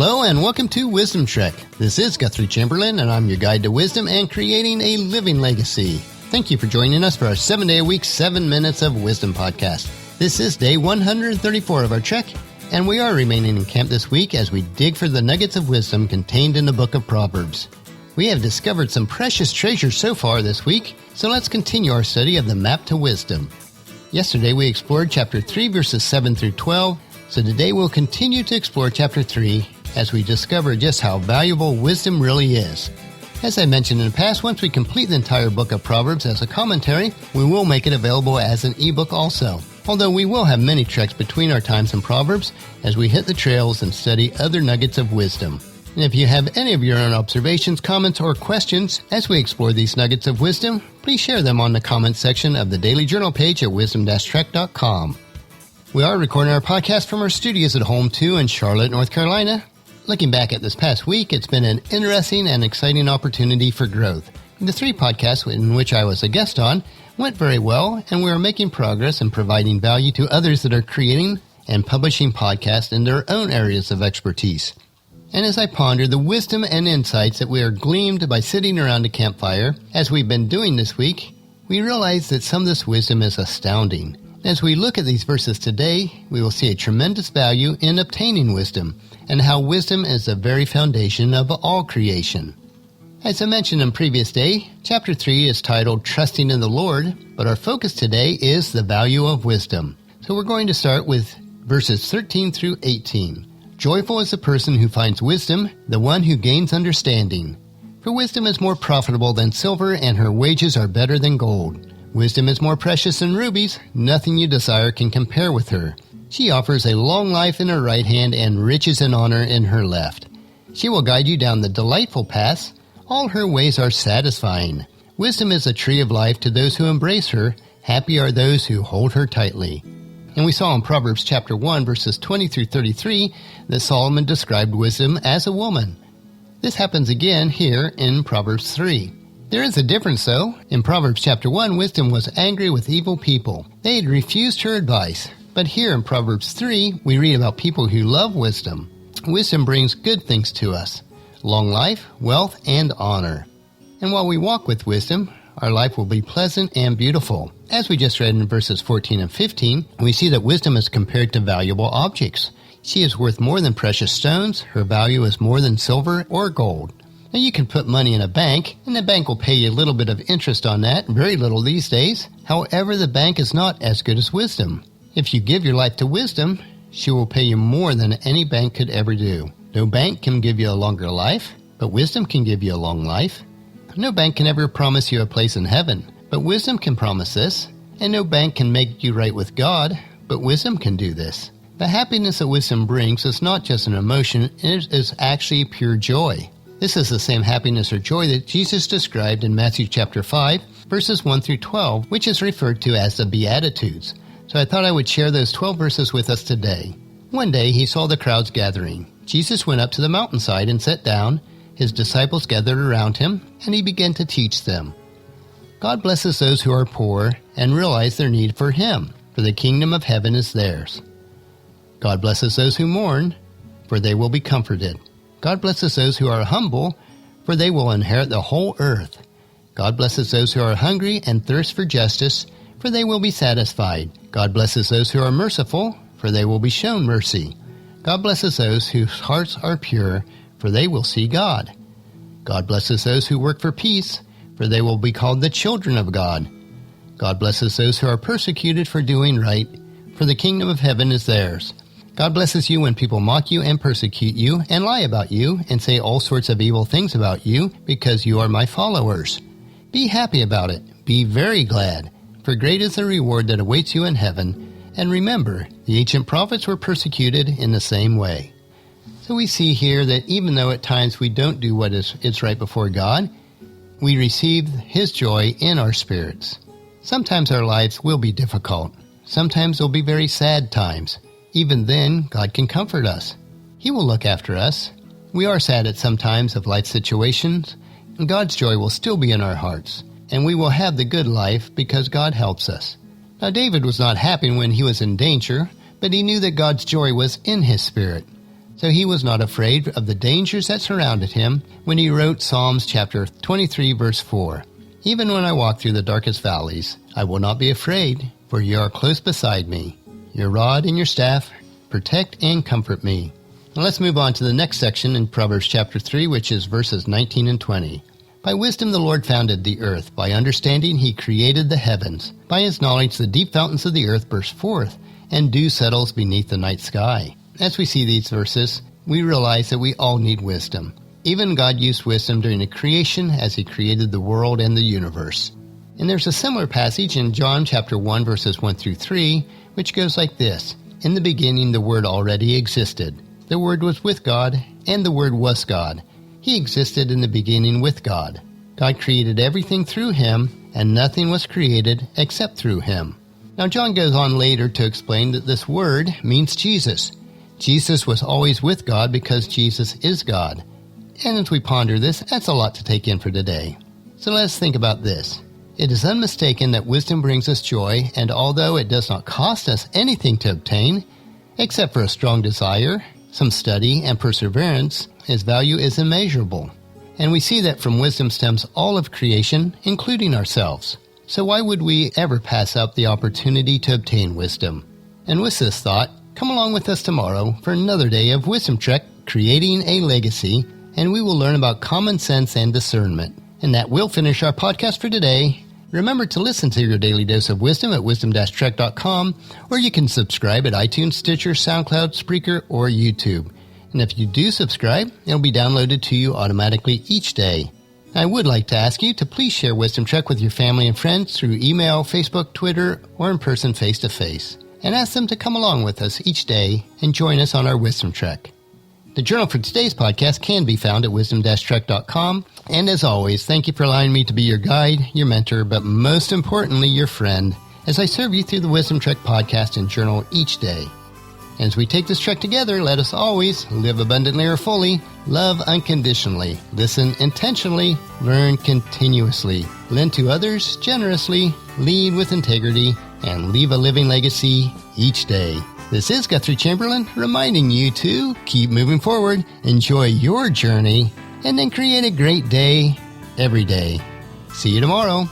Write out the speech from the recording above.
Hello and welcome to Wisdom Trek. This is Guthrie Chamberlain and I'm your guide to wisdom and creating a living legacy. Thank you for joining us for our 7-day-a-week, 7 Minutes of Wisdom podcast. This is day 134 of our trek, and we are remaining in camp this week as we dig for the nuggets of wisdom contained in the book of Proverbs. We have discovered some precious treasures so far this week, so let's continue our study of the map to wisdom. Yesterday we explored chapter 3 verses 7 through 12, so today we'll continue to explore chapter 3 as we discover just how valuable wisdom really is. As I mentioned in the past, once we complete the entire book of Proverbs as a commentary, we will make it available as an ebook also. Although we will have many treks between our times in Proverbs as we hit the trails and study other nuggets of wisdom. And if you have any of your own observations, comments, or questions as we explore these nuggets of wisdom, please share them on the comments section of the Daily Journal page at wisdom-trek.com. We are recording our podcast from our studios at Home 2 in Charlotte, North Carolina. Looking back at this past week, it's been an interesting and exciting opportunity for growth. The 3 podcasts in which I was a guest on went very well, and we are making progress in providing value to others that are creating and publishing podcasts in their own areas of expertise. And as I ponder the wisdom and insights that we are gleaned by sitting around a campfire, as we've been doing this week, we realize that some of this wisdom is astounding. As we look at these verses today, we will see a tremendous value in obtaining wisdom, and how wisdom is the very foundation of all creation. As I mentioned in previous day, chapter 3 is titled Trusting in the Lord, but our focus today is the value of wisdom. So we're going to start with verses 13 through 18. Joyful is the person who finds wisdom, the one who gains understanding. For wisdom is more profitable than silver, and her wages are better than gold. Wisdom is more precious than rubies. Nothing you desire can compare with her. She offers a long life in her right hand and riches and honor in her left. She will guide you down the delightful paths. All her ways are satisfying. Wisdom is a tree of life to those who embrace her. Happy are those who hold her tightly. And we saw in Proverbs chapter 1 verses 20 through 33 that Solomon described wisdom as a woman. This happens again here in Proverbs 3. There is a difference, though. In Proverbs chapter 1, wisdom was angry with evil people. They had refused her advice. But here in Proverbs 3, we read about people who love wisdom. Wisdom brings good things to us: long life, wealth, and honor. And while we walk with wisdom, our life will be pleasant and beautiful. As we just read in verses 14 and 15, we see that wisdom is compared to valuable objects. She is worth more than precious stones. Her value is more than silver or gold. Now you can put money in a bank, and the bank will pay you a little bit of interest on that, very little these days. However, the bank is not as good as wisdom. If you give your life to wisdom, she will pay you more than any bank could ever do. No bank can give you a longer life, but wisdom can give you a long life. No bank can ever promise you a place in heaven, but wisdom can promise this. And no bank can make you right with God, but wisdom can do this. The happiness that wisdom brings is not just an emotion, it is actually pure joy. This is the same happiness or joy that Jesus described in Matthew chapter 5, verses 1 through 12, which is referred to as the Beatitudes. So I thought I would share those 12 verses with us today. One day he saw the crowds gathering. Jesus went up to the mountainside and sat down. His disciples gathered around him, and he began to teach them. God blesses those who are poor and realize their need for him, for the kingdom of heaven is theirs. God blesses those who mourn, for they will be comforted. God blesses those who are humble, for they will inherit the whole earth. God blesses those who are hungry and thirst for justice, for they will be satisfied. God blesses those who are merciful, for they will be shown mercy. God blesses those whose hearts are pure, for they will see God. God blesses those who work for peace, for they will be called the children of God. God blesses those who are persecuted for doing right, for the kingdom of heaven is theirs. God blesses you when people mock you and persecute you and lie about you and say all sorts of evil things about you because you are my followers. Be happy about it. Be very glad, for great is the reward that awaits you in heaven. And remember, the ancient prophets were persecuted in the same way. So we see here that even though at times we don't do what is right before God, we receive his joy in our spirits. Sometimes our lives will be difficult. Sometimes they'll be very sad times. Even then, God can comfort us. He will look after us. We are sad at some times of life situations, and God's joy will still be in our hearts, and we will have the good life because God helps us. Now, David was not happy when he was in danger, but he knew that God's joy was in his spirit. so he was not afraid of the dangers that surrounded him when he wrote Psalms chapter 23, verse 4. Even when I walk through the darkest valleys, I will not be afraid, for you are close beside me. Your rod and your staff protect and comfort me. Now let's move on to the next section in Proverbs chapter 3, which is verses 19 and 20. By wisdom the Lord founded the earth. By understanding he created the heavens. By his knowledge the deep fountains of the earth burst forth, and dew settles beneath the night sky. As we see these verses, we realize that we all need wisdom. Even God used wisdom during the creation as he created the world and the universe. And there's a similar passage in John chapter 1, verses 1 through 3, which goes like this. In the beginning the Word already existed. The Word was with God, and the Word was God. He existed in the beginning with God. God created everything through him, and nothing was created except through him. Now John goes on later to explain that this word means Jesus. Jesus was always with God because Jesus is God. And as we ponder this, that's a lot to take in for today. So let's think about this. It is unmistaken that wisdom brings us joy, and although it does not cost us anything to obtain, except for a strong desire, some study, and perseverance, its value is immeasurable. And we see that from wisdom stems all of creation, including ourselves. So why would we ever pass up the opportunity to obtain wisdom? And with this thought, come along with us tomorrow for another day of Wisdom Trek, Creating a Legacy, and we will learn about common sense and discernment. And that will finish our podcast for today. Remember to listen to your daily dose of wisdom at wisdom-trek.com, or you can subscribe at iTunes, Stitcher, SoundCloud, Spreaker, or YouTube. And if you do subscribe, it'll be downloaded to you automatically each day. I would like to ask you to please share Wisdom Trek with your family and friends through email, Facebook, Twitter, or in person face-to-face. And ask them to come along with us each day and join us on our Wisdom Trek. The journal for today's podcast can be found at wisdom-trek.com. And as always, thank you for allowing me to be your guide, your mentor, but most importantly, your friend, as I serve you through the Wisdom Trek podcast and journal each day. As we take this trek together, let us always live abundantly or fully, love unconditionally, listen intentionally, learn continuously, lend to others generously, lead with integrity, and leave a living legacy each day. This is Guthrie Chamberlain reminding you to keep moving forward, enjoy your journey, and then create a great day every day. See you tomorrow.